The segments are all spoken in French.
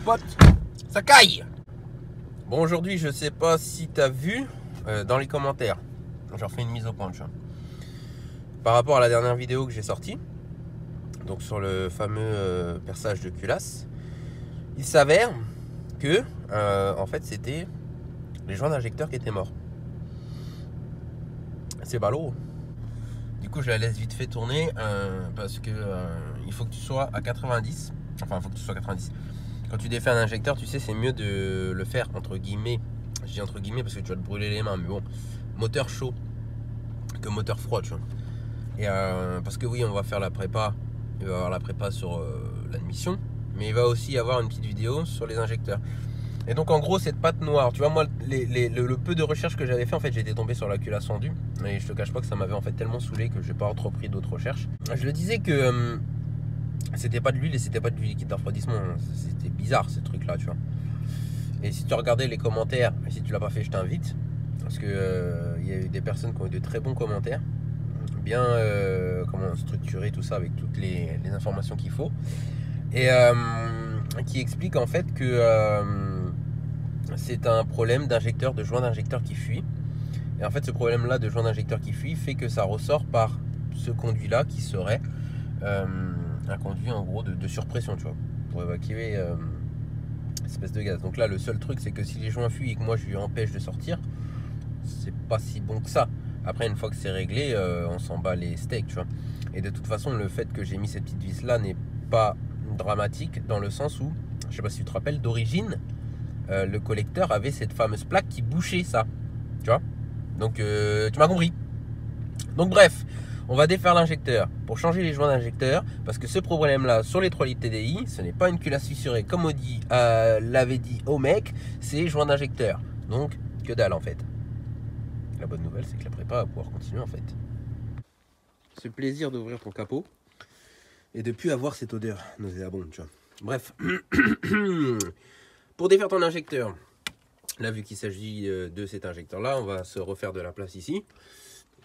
potes, ça caille. Bon, aujourd'hui, je sais pas si tu as vu dans les commentaires, je refais une mise au point, tu vois. Par rapport à la dernière vidéo que j'ai sortie, donc sur le fameux perçage de culasse, il s'avère que, en fait, c'était les joints d'injecteur qui étaient morts. C'est ballot. Du coup, je la laisse vite fait tourner parce que il faut que tu sois à 90. Enfin, il faut que tu sois à 90. Quand tu défais un injecteur, tu sais, c'est mieux de le faire entre guillemets. Je dis entre guillemets parce que tu vas te brûler les mains, mais bon, moteur chaud que moteur froid, tu vois. Et parce que oui, on va faire la prépa. Il va y avoir la prépa sur l'admission, mais il va aussi y avoir une petite vidéo sur les injecteurs. Et donc en gros cette pâte noire, tu vois, moi le peu de recherche que j'avais fait, en fait j'étais tombé sur la culasse fendue. Et je te cache pas que ça m'avait en fait tellement saoulé que j'ai pas entrepris d'autres recherches. Je le disais que c'était pas de l'huile et c'était pas du liquide de refroidissement. C'était bizarre ces trucs là, tu vois. Et si tu regardais les commentaires, et si tu l'as pas fait, je t'invite. Parce que il y a eu des personnes qui ont eu de très bons commentaires. Bien comment structurer tout ça avec toutes les informations qu'il faut. Et qui explique en fait que c'est un problème d'injecteur, de joint d'injecteur qui fuit. Et en fait, ce problème-là de joint d'injecteur qui fuit fait que ça ressort par ce conduit-là qui serait un conduit en gros de surpression, tu vois, pour évacuer espèce de gaz. Donc là, le seul truc, c'est que si les joints fuient et que moi je lui empêche de sortir, c'est pas si bon que ça. Après, une fois que c'est réglé, on s'en bat les steaks, tu vois. Et de toute façon, le fait que j'ai mis cette petite vis-là n'est pas dramatique dans le sens où, je sais pas si tu te rappelles, d'origine, le collecteur avait cette fameuse plaque qui bouchait ça, tu vois. Donc tu m'as compris. Donc bref, on va défaire l'injecteur pour changer les joints d'injecteur parce que ce problème là sur les 3 litres TDI, ce n'est pas une culasse fissurée comme on dit, l'avait dit au mec, c'est joint d'injecteur. Donc que dalle en fait. La bonne nouvelle c'est que la prépa va pouvoir continuer en fait. Ce plaisir d'ouvrir ton capot et de plus avoir cette odeur nauséabonde, tu vois. Bref. Pour défaire ton injecteur, là vu qu'il s'agit de cet injecteur là, on va se refaire de la place ici.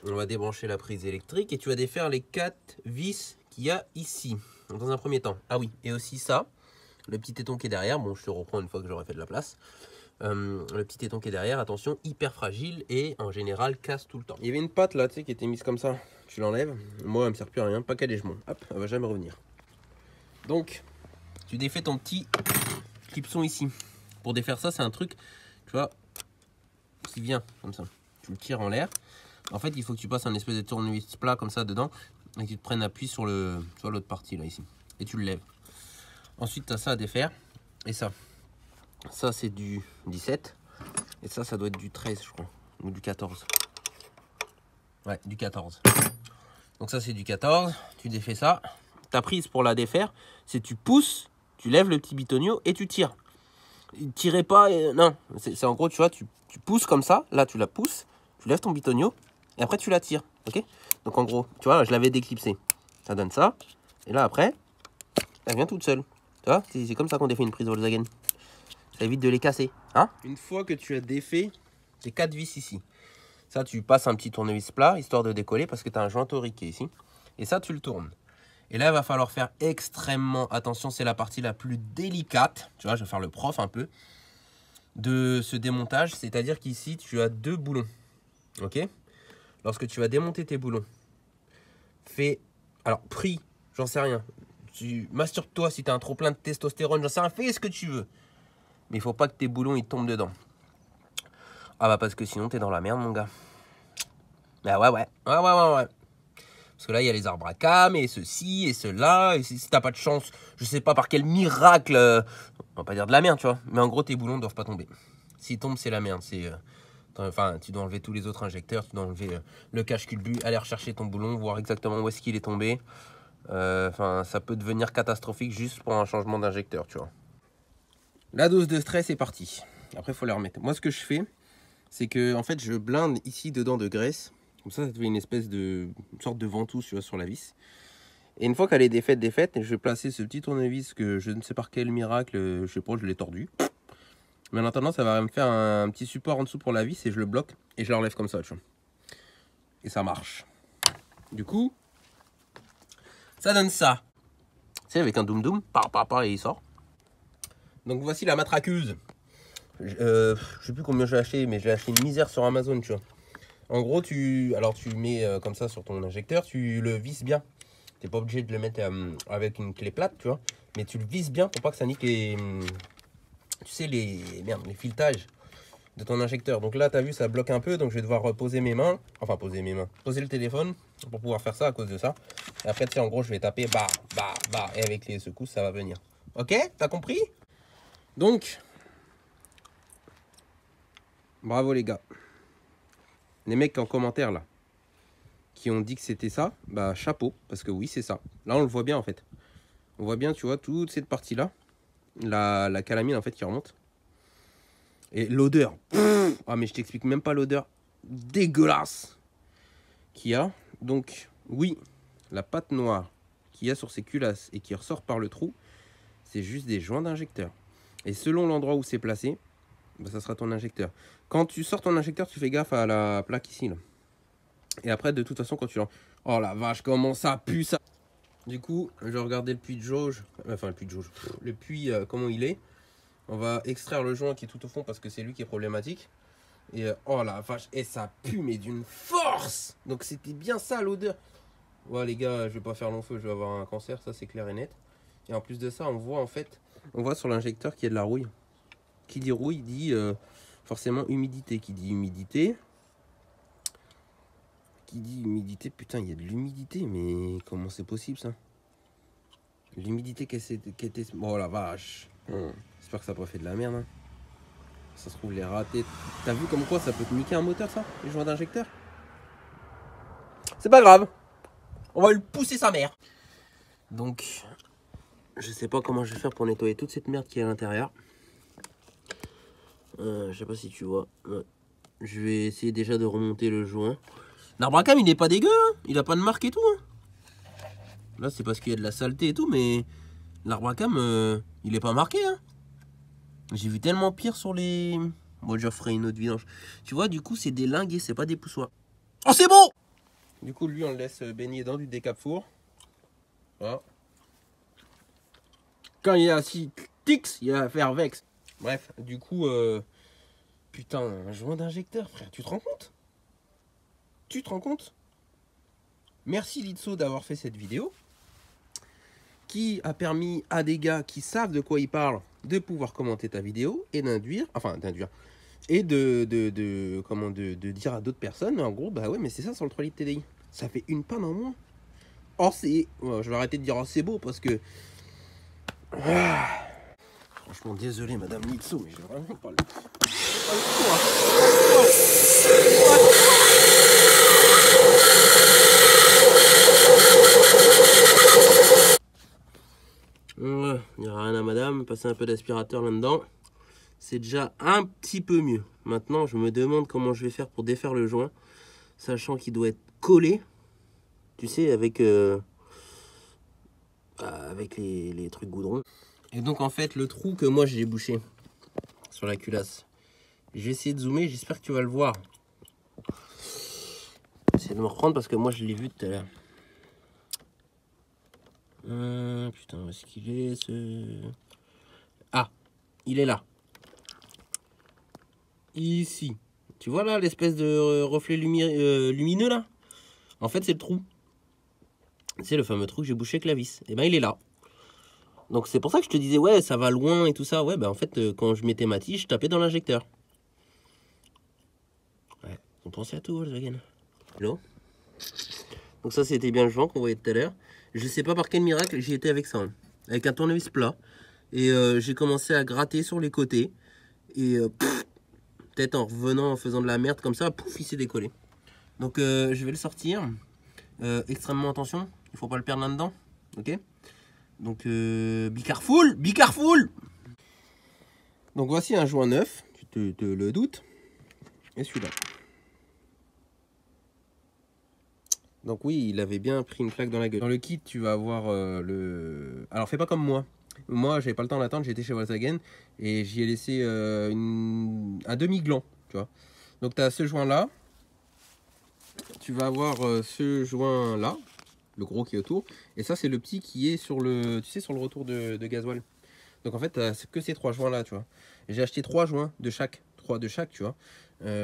On va débrancher la prise électrique et tu vas défaire les 4 vis qu'il y a ici. Donc dans un premier temps. Ah oui, et aussi ça, le petit téton qui est derrière. Bon, je te reprends une fois que j'aurai fait de la place. Le petit téton qui est derrière, attention, hyper fragile et en général casse tout le temps. Il y avait une patte là, tu sais, qui était mise comme ça. Tu l'enlèves. Moi, elle me sert plus à rien. Pas calègement. Hop, elle va jamais revenir. Donc, tu défais ton petit clipson ici. Pour défaire ça, c'est un truc, tu vois, qui vient comme ça. Tu le tires en l'air. En fait, il faut que tu passes un espèce de tournevis plat comme ça dedans et que tu te prennes appui sur l'autre partie là ici. Et tu le lèves. Ensuite, tu as ça à défaire. Et ça. Ça, c'est du 17. Et ça doit être du 13, je crois. Ou du 14. Ouais, du 14. Donc ça, c'est du 14. Tu défais ça. Ta prise pour la défaire, c'est tu pousses, tu lèves le petit bitonio et tu tires. Tirez pas, non. C'est en gros, tu vois, tu pousses comme ça. Là, tu la pousses. Tu lèves ton bitonio. Et après, tu la tires. Ok? Donc, en gros, tu vois, je l'avais déclipsé. Ça donne ça. Et là, après, elle vient toute seule. Tu vois? C'est comme ça qu'on défait une prise Volkswagen. Ça évite de les casser. Hein? Une fois que tu as défait ces 4 vis ici, ça, tu passes un petit tournevis plat, histoire de décoller, parce que tu as un joint toriqué ici. Et ça, tu le tournes. Et là, il va falloir faire extrêmement attention. C'est la partie la plus délicate. Tu vois, je vais faire le prof un peu de ce démontage. C'est-à-dire qu'ici, tu as 2 boulons. Ok? Lorsque tu vas démonter tes boulons, fais... Alors, prie, j'en sais rien. Tu masturbe-toi si tu as un trop plein de testostérone, j'en sais rien. Fais ce que tu veux. Mais il faut pas que tes boulons, ils tombent dedans. Ah bah, parce que sinon, t'es dans la merde, mon gars. Bah ouais. Parce que là, il y a les arbres à cam, et ceci, et cela. Et si t'as pas de chance, je sais pas par quel miracle, on va pas dire de la merde, tu vois. Mais en gros, tes boulons ne doivent pas tomber. S'ils tombent, c'est la merde. C'est... Enfin, tu dois enlever tous les autres injecteurs, tu dois enlever le cache-culbut, aller rechercher ton boulon, voir exactement où est-ce qu'il est tombé. Enfin, ça peut devenir catastrophique juste pour un changement d'injecteur, tu vois. La dose de stress est partie. Après, il faut la remettre. Moi, ce que je fais, c'est que en fait, je blinde ici dedans de graisse. Comme ça te fait une sorte de ventouse, tu vois, sur la vis. Et une fois qu'elle est défaite, je vais placer ce petit tournevis que je ne sais par quel miracle, je sais pas, je l'ai tordu. Mais en attendant, ça va me faire un petit support en dessous pour la vis et je le bloque et je l'enlève comme ça, tu vois. Et ça marche. Du coup, ça donne ça. Tu sais, avec un doum doum, et il sort. Donc voici la matraqueuse. Je sais plus combien j'ai acheté, mais j'ai acheté une misère sur Amazon, tu vois. En gros, tu mets comme ça sur ton injecteur, tu le visses bien. T'es pas obligé de le mettre avec une clé plate, tu vois. Mais tu le visses bien pour pas que ça nique les, tu sais, les filetages de ton injecteur. Donc là, tu as vu, ça bloque un peu, donc je vais devoir poser mes mains. Enfin, poser le téléphone pour pouvoir faire ça à cause de ça. Et après, tu sais, en gros, je vais taper bah, et avec les secousses, ça va venir. Ok, t'as compris? Donc, bravo les gars. Les mecs en commentaire là, qui ont dit que c'était ça, bah chapeau, parce que oui, c'est ça. Là, on le voit bien en fait. On voit bien, tu vois, toute cette partie là, la calamine en fait qui remonte. Et l'odeur. Ah, mais je t'explique même pas l'odeur dégueulasse qu'il y a. Donc, oui, la pâte noire qu'il y a sur ces culasses et qui ressort par le trou, c'est juste des joints d'injecteur. Et selon l'endroit où c'est placé, bah, ça sera ton injecteur. Quand tu sors ton injecteur, tu fais gaffe à la plaque ici. Là. Et après, de toute façon, quand tu... Oh la vache, comment ça pue ça! Du coup, je vais regarder le puits de jauge. Enfin, le puits de jauge. Le puits, comment il est. On va extraire le joint qui est tout au fond parce que c'est lui qui est problématique. Et oh la vache, et ça pue mais d'une force. Donc c'était bien ça l'odeur. Ouais les gars, je vais pas faire long feu, je vais avoir un cancer, ça c'est clair et net. Et en plus de ça, on voit en fait, on voit sur l'injecteur qu'il y a de la rouille. Qui dit rouille dit forcément humidité. Qui dit humidité, putain il y a de l'humidité, mais comment c'est possible ça? L'humidité qui était... Oh la vache. J'espère que ça n'a pas fait de la merde. Hein. Ça se trouve les ratés. T'as vu comme quoi ça peut te niquer un moteur ça? Les joints d'injecteur? C'est pas grave. On va lui pousser sa mère. Donc, je sais pas comment je vais faire pour nettoyer toute cette merde qui est à l'intérieur. Je sais pas si tu vois. Ouais. Je vais essayer déjà de remonter le joint. L'arbre à cam il n'est pas dégueu. Hein, il a pas de marque et tout. Hein. Là c'est parce qu'il y a de la saleté et tout. Mais l'arbre à cam il est pas marqué. Hein. J'ai vu tellement pire sur les... Bon, je ferai une autre vidange. Tu vois, du coup, c'est des linguets, c'est pas des poussoirs. Oh, c'est bon! Du coup, lui, on le laisse baigner dans du décap-four. Voilà. Quand il y a 6 tics, il y a à faire vex. Bref, du coup, putain, un joint d'injecteur, frère, tu te rends compte? Tu te rends compte? Merci Litso d'avoir fait cette vidéo. Qui a permis à des gars qui savent de quoi ils parlent de pouvoir commenter ta vidéo et d'induire, et de dire à d'autres personnes, en gros, bah ouais, mais c'est ça sur le 3 litres TDI. Ça fait une panne en moins. Or, c'est... Ouais, je vais arrêter de dire, oh, c'est beau, parce que... Ah. Franchement, désolé, madame Litso, mais j'ai vraiment pas le Ouais, il n'y a rien à madame, passer un peu d'aspirateur là-dedans. C'est déjà un petit peu mieux. Maintenant, je me demande comment je vais faire pour défaire le joint. Sachant qu'il doit être collé. Tu sais, avec les trucs goudron. Et donc, en fait, le trou que moi, j'ai bouché sur la culasse. Je vais essayer de zoomer. J'espère que tu vas le voir. J'essaie de me reprendre parce que moi, je l'ai vu tout à l'heure. Putain, où est-ce qu'il est ce... Ah, il est là. Ici. Tu vois là l'espèce de reflet lumineux là? En fait c'est le trou. C'est le fameux trou que j'ai bouché avec la vis. Et ben il est là. Donc c'est pour ça que je te disais ouais ça va loin et tout ça. Ouais ben en fait quand je mettais ma tige je tapais dans l'injecteur. Ouais, on pensait à tout Volkswagen. Hello. Donc ça c'était bien le joint qu'on voyait tout à l'heure. Je sais pas par quel miracle j'y étais avec ça. Hein. Avec un tournevis plat. Et j'ai commencé à gratter sur les côtés. Et peut-être en revenant, en faisant de la merde comme ça, pouf, il s'est décollé. Donc je vais le sortir. Extrêmement attention, il faut pas le perdre là-dedans. Ok. Donc be careful, be careful. Donc voici un joint neuf, tu te le doutes. Et celui-là. Donc oui, il avait bien pris une claque dans la gueule. Dans le kit, tu vas avoir le... Alors fais pas comme moi. Moi, j'avais pas le temps d'attendre, j'étais chez Volkswagen et j'y ai laissé un demi-gland, tu vois. Donc tu as ce joint-là. Tu vas avoir ce joint-là, le gros qui est autour. Et ça, c'est le petit qui est sur le, tu sais, sur le retour de gasoil. Donc en fait, tu que ces 3 joints là, tu vois. J'ai acheté 3 joints de chaque, 3 de chaque, tu vois.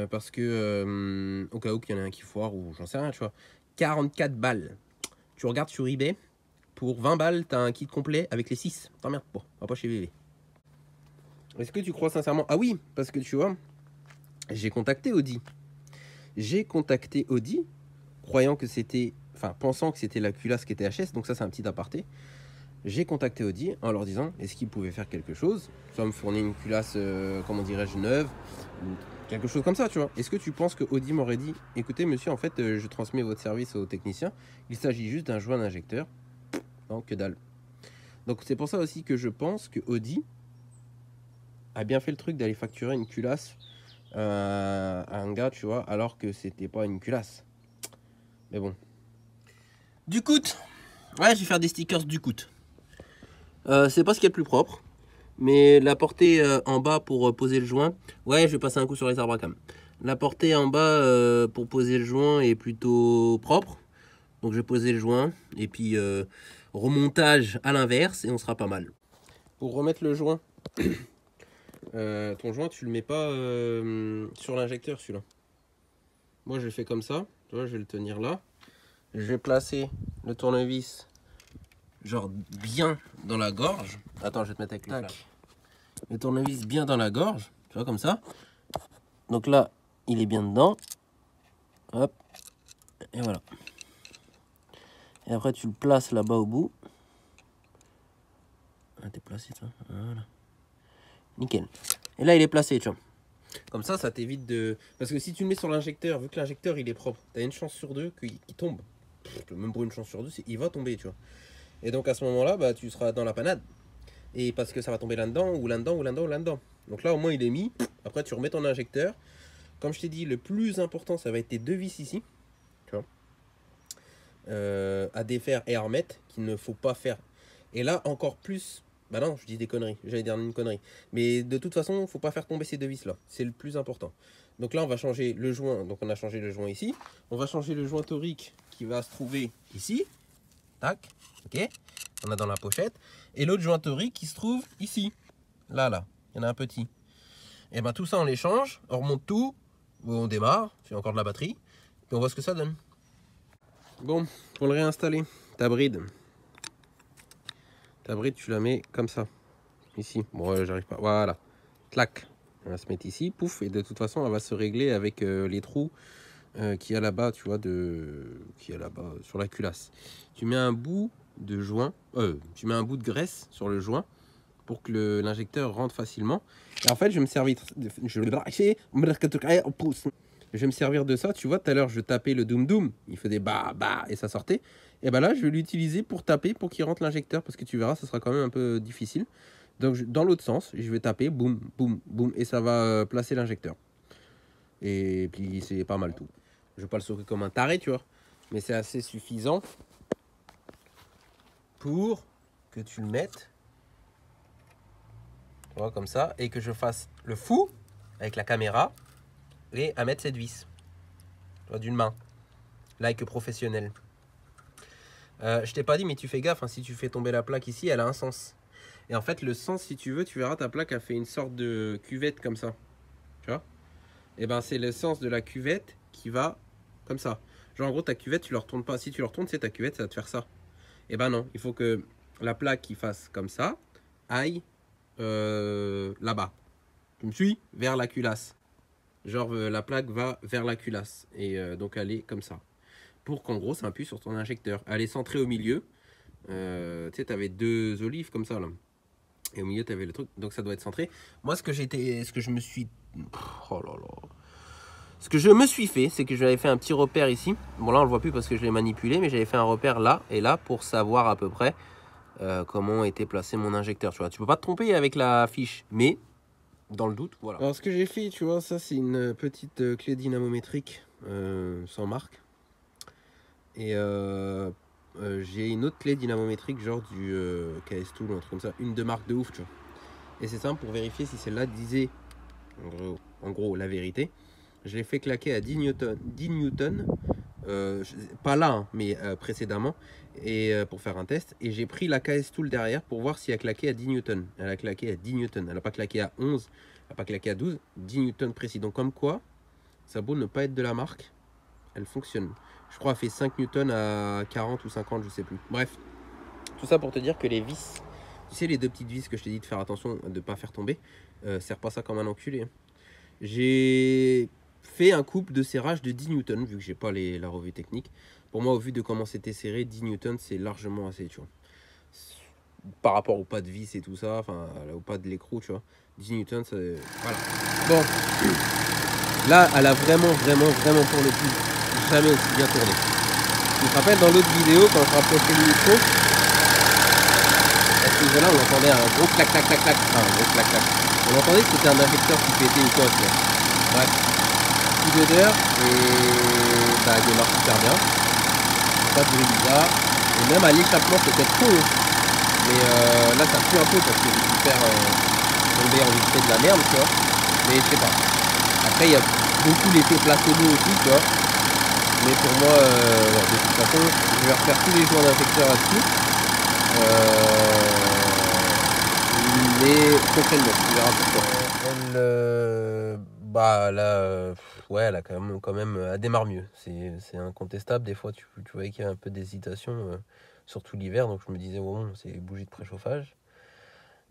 Parce que au cas où qu'il y en a un qui foire ou j'en sais rien, tu vois. 44 balles. Tu regardes sur eBay, pour 20 balles, tu as un kit complet avec les 6. T'emmerdes pas, on va pas chez VV. Est-ce que tu crois sincèrement? Ah oui, parce que tu vois, j'ai contacté Audi. J'ai contacté Audi, croyant que c'était, enfin pensant que c'était la culasse qui était HS, donc ça c'est un petit aparté. J'ai contacté Audi en leur disant est-ce qu'ils pouvaient faire quelque chose, soit me fournir une culasse, comment dirais-je, neuve, ou quelque chose comme ça, tu vois. Est-ce que tu penses que Audi m'aurait dit écoutez monsieur, en fait je transmets votre service au technicien, il s'agit juste d'un joint d'injecteur? Non, que dalle. Donc c'est pour ça aussi que je pense que Audi a bien fait le truc d'aller facturer une culasse à un gars, tu vois, alors que c'était pas une culasse. Mais bon. Du coût. Ouais, je vais faire des stickers du coût. C'est pas ce qui est le plus propre. Mais la portée en bas pour poser le joint. Ouais, je vais passer un coup sur les arbres à cam. La portée en bas pour poser le joint est plutôt propre. Donc je vais poser le joint. Et puis remontage à l'inverse. Et on sera pas mal. Pour remettre le joint. Ton joint, tu le mets pas sur l'injecteur, celui-là. Moi, je le fais comme ça. Tu vois, je vais le tenir là. Je vais placer le tournevis, genre bien dans la gorge. Attends, je vais te mettre avec le flamme. Le tournevis bien dans la gorge, tu vois, comme ça. Donc là, il est bien dedans. Hop. Et voilà. Et après, tu le places là-bas au bout. Ah, t'es placé, toi. Voilà. Nickel. Et là, il est placé, tu vois. Comme ça t'évite de... Parce que si tu le mets sur l'injecteur, vu que l'injecteur, il est propre, t'as une chance sur 2 qu'il tombe. Même pour une chance sur 2, il va tomber, tu vois. Et donc, à ce moment-là, bah, tu seras dans la panade. Et parce que ça va tomber là-dedans, ou là-dedans, ou là-dedans, ou là-dedans. Donc là, au moins, il est mis. Après, tu remets ton injecteur. Comme je t'ai dit, le plus important, ça va être tes 2 vis ici. Tu vois. À défaire et à remettre, qu'il ne faut pas faire. Et là, encore plus... Bah non, je dis des conneries. J'allais dire une connerie. Mais de toute façon, il ne faut pas faire tomber ces 2 vis-là. C'est le plus important. Donc là, on va changer le joint. Donc on a changé le joint ici. On va changer le joint torique qui va se trouver ici. Tac. Ok. On a dans la pochette. Et l'autre joint torique qui se trouve ici. Là. Il y en a un petit. Et ben tout ça, on les change. On remonte tout. On démarre. C'est encore de la batterie. Puis on voit ce que ça donne. Bon, pour le réinstaller, ta bride. Ta bride, tu la mets comme ça. Ici. Bon, j'arrive pas. Voilà. Clac. On va se mettre ici. Pouf. Et de toute façon, elle va se régler avec les trous qu'il y a là-bas, tu vois, qui est là-bas sur la culasse. Tu mets un bout de joint, tu mets un bout de graisse sur le joint pour que l'injecteur rentre facilement. Et en fait, je vais me servir de ça. Tu vois, tout à l'heure, je tapais le doum doum, il faisait bah et ça sortait. Et ben là, je vais l'utiliser pour taper pour qu'il rentre l'injecteur parce que tu verras, ça sera quand même un peu difficile. Donc, dans l'autre sens, je vais taper boum boum boum et ça va placer l'injecteur. Et puis, c'est pas mal tout. Je vais pas le sauver comme un taré, tu vois. Mais c'est assez suffisant pour que tu le mettes, tu vois, comme ça, et que je fasse le fou avec la caméra et à mettre cette vis, tu vois, d'une main, like professionnel. Je t'ai pas dit, mais tu fais gaffe, hein, si tu fais tomber la plaque ici, elle a un sens. Et en fait, le sens, si tu veux, tu verras, ta plaque a fait une sorte de cuvette comme ça, tu vois. Et ben, c'est le sens de la cuvette qui va comme ça. Genre, en gros, ta cuvette, tu ne la retournes pas. Si tu la retournes, c'est ta cuvette, ça va te faire ça. Et ben non, il faut que la plaque qui fasse comme ça aille là-bas. Tu me suis? Vers la culasse. Genre, la plaque va vers la culasse. Et donc, elle est comme ça. Pour qu'en gros, ça appuie sur ton injecteur. Elle est centrée au milieu. Tu sais, tu avais 2 olives comme ça, là. Et au milieu, tu avais le truc. Donc, ça doit être centré. Moi, ce que je me suis... Oh là là. Ce que je me suis fait, c'est que j'avais fait un petit repère ici. Bon, là, on le voit plus parce que je l'ai manipulé, mais j'avais fait un repère là et là pour savoir à peu près comment était placé mon injecteur. Tu vois, tu peux pas te tromper avec la fiche, mais dans le doute, voilà. Alors, ce que j'ai fait, tu vois, ça, c'est une petite clé dynamométrique sans marque. Et j'ai une autre clé dynamométrique, genre du KS Tool ou un truc comme ça, une de marque de ouf, tu vois. Et c'est simple pour vérifier si celle-là disait, en gros, la vérité. Je l'ai fait claquer à 10 newtons pas là, hein, mais précédemment, et pour faire un test. Et j'ai pris la KS Tool derrière pour voir si elle claquait à 10 newtons. Elle a claqué à 10 newtons. Elle n'a pas claqué à 11, elle n'a pas claqué à 12, 10 newtons précis. Donc comme quoi, ça a beau ne pas être de la marque, elle fonctionne. Je crois qu'elle fait 5 newtons à 40 ou 50, je sais plus. Bref, tout ça pour te dire que les vis, tu sais les deux petites vis que je t'ai dit de faire attention de ne pas faire tomber, serre pas ça comme un enculé. J'ai fait un couple de serrage de 10 newtons, vu que j'ai pas la revue technique. Pour moi, au vu de comment c'était serré, 10 newtons c'est largement assez, tu vois. Par rapport au pas de vis et tout ça, enfin au pas de l'écrou, tu vois. 10 newtons, voilà. Bon, là, elle a vraiment pour le coup, jamais aussi bien tourné. Tu te rappelles dans l'autre vidéo, quand je rapprochais le micro, à ce niveau-là, on entendait un gros clac, clac, clac, clac. Enfin, un gros clac, clac. On entendait que c'était un injecteur qui pétait ou quoi, tu vois. Bref, coup d'odeur et bah, il démarre super bien. Pas de bruit bizarre. Et même à l'échappement, c'est peut-être trop. Mais là, ça pue un peu parce que je vais faire tomber en vite fait de la merde, tu vois. Mais je sais pas. Après, il y a beaucoup l'effet placebo aussi, tu vois. Mais pour moi, ouais, de toute façon, je vais refaire tous les jours d'injecteur là-dessus. Mais prochainement, tu verras pourquoi. Bah là, ouais, elle a quand même, elle démarre mieux. C'est incontestable. Des fois, tu voyais qu'il y a un peu d'hésitation, surtout l'hiver. Donc je me disais, bon, c'est bougie de préchauffage.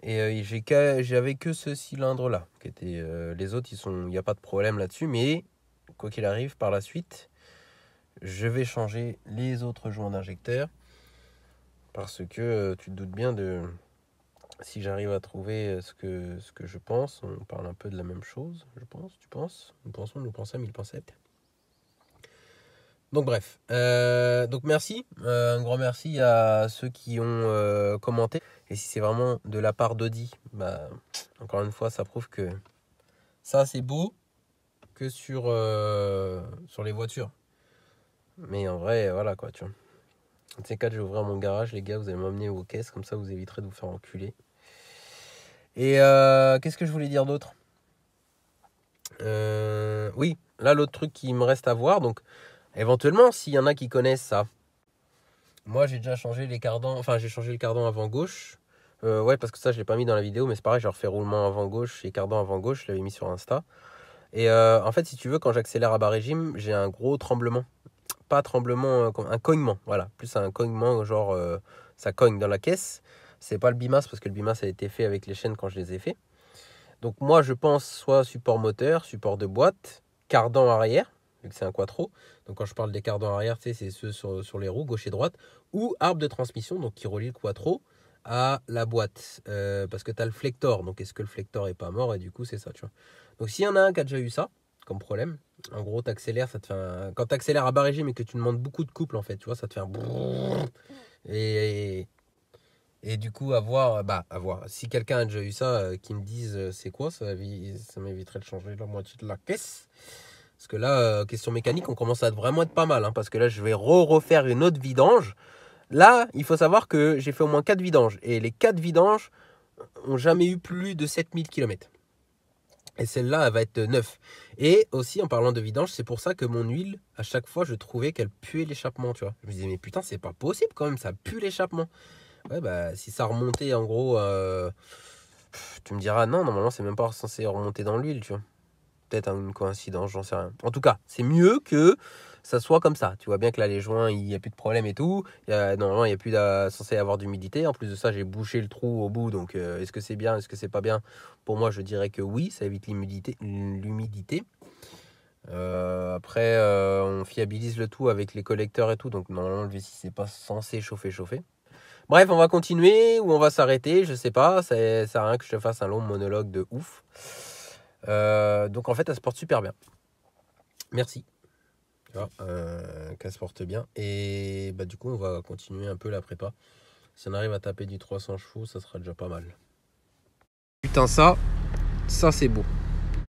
Et j'avais que ce cylindre-là, qui était les autres, il n'y a pas de problème là-dessus. Mais quoi qu'il arrive, par la suite, je vais changer les autres joints d'injecteur parce que tu te doutes bien de si j'arrive à trouver ce que je pense. On parle un peu de la même chose, je pense. Tu penses? Nous pensâmes, ils pensaient. Donc bref, donc merci, un grand merci à ceux qui ont commenté. Et si c'est vraiment de la part d'Audi, bah encore une fois, ça prouve que ça c'est beau que sur les voitures. Mais en vrai, voilà quoi, tu vois. Ces 4, je vais ouvrir mon garage, les gars, vous allez m'emmener aux caisses, comme ça vous éviterez de vous faire enculer. Et qu'est-ce que je voulais dire d'autre? Oui, là l'autre truc qui me reste à voir, donc éventuellement s'il y en a qui connaissent ça. Moi j'ai déjà changé les cardans, enfin j'ai changé le cardan avant gauche. Ouais, parce que ça je l'ai pas mis dans la vidéo, mais c'est pareil, j'ai refait roulement avant gauche et cardan avant gauche, je l'avais mis sur Insta. Et en fait, si tu veux, quand j'accélère à bas régime, j'ai un gros tremblement. Pas tremblement, un cognement, voilà, plus un cognement, genre ça cogne dans la caisse. C'est pas le bimas parce que le bimas a été fait avec les chaînes quand je les ai fait. Donc moi je pense soit support moteur, support de boîte, cardan arrière, vu que c'est un quattro. Donc quand je parle des cardans arrière, tu sais, c'est ceux sur les roues, gauche et droite, ou arbre de transmission, donc qui relie le quattro à la boîte. Parce que tu as le flector, donc est-ce que le flector est pas mort? Et du coup c'est ça, tu vois. Donc s'il y en a un qui a déjà eu ça, comme problème, en gros t'accélères, ça te fait un... Quand t'accélères à bas régime et que tu demandes beaucoup de couple en fait, tu vois, ça te fait un... Et du coup, à voir. Si quelqu'un a déjà eu ça, qui me dise c'est quoi, ça m'éviterait de changer la moitié de la caisse. Parce que là, question mécanique, on commence à vraiment être pas mal. Hein, parce que là, je vais refaire une autre vidange. Là, il faut savoir que j'ai fait au moins 4 vidanges. Et les 4 vidanges ont jamais eu plus de 7000 km. Et celle-là, elle va être neuve. Et aussi, en parlant de vidange, c'est pour ça que mon huile, à chaque fois, je trouvais qu'elle puait l'échappement, tu vois. Je me disais, mais putain, c'est pas possible quand même, ça pue l'échappement. Ouais, bah, si ça remontait, en gros, tu me diras, non, normalement, c'est même pas censé remonter dans l'huile, tu vois. Peut-être une coïncidence, j'en sais rien. En tout cas, c'est mieux que ça soit comme ça. Tu vois bien que là, les joints, il n'y a plus de problème et tout. Normalement, il n'y a plus censé avoir d'humidité. En plus de ça, j'ai bouché le trou au bout. Donc, est-ce que c'est bien? Est-ce que c'est pas bien? Pour moi, je dirais que oui, ça évite l'humidité. Après, on fiabilise le tout avec les collecteurs et tout. Donc, normalement, le V6, c'est pas censé chauffer. Bref, on va continuer ou on va s'arrêter, je sais pas. Ça sert à rien que je te fasse un long monologue de ouf. Donc en fait, elle se porte super bien. Merci. Qu'elle se porte bien. Et bah du coup, on va continuer un peu la prépa. Si on arrive à taper du 300 chevaux, ça sera déjà pas mal. Putain, ça c'est beau.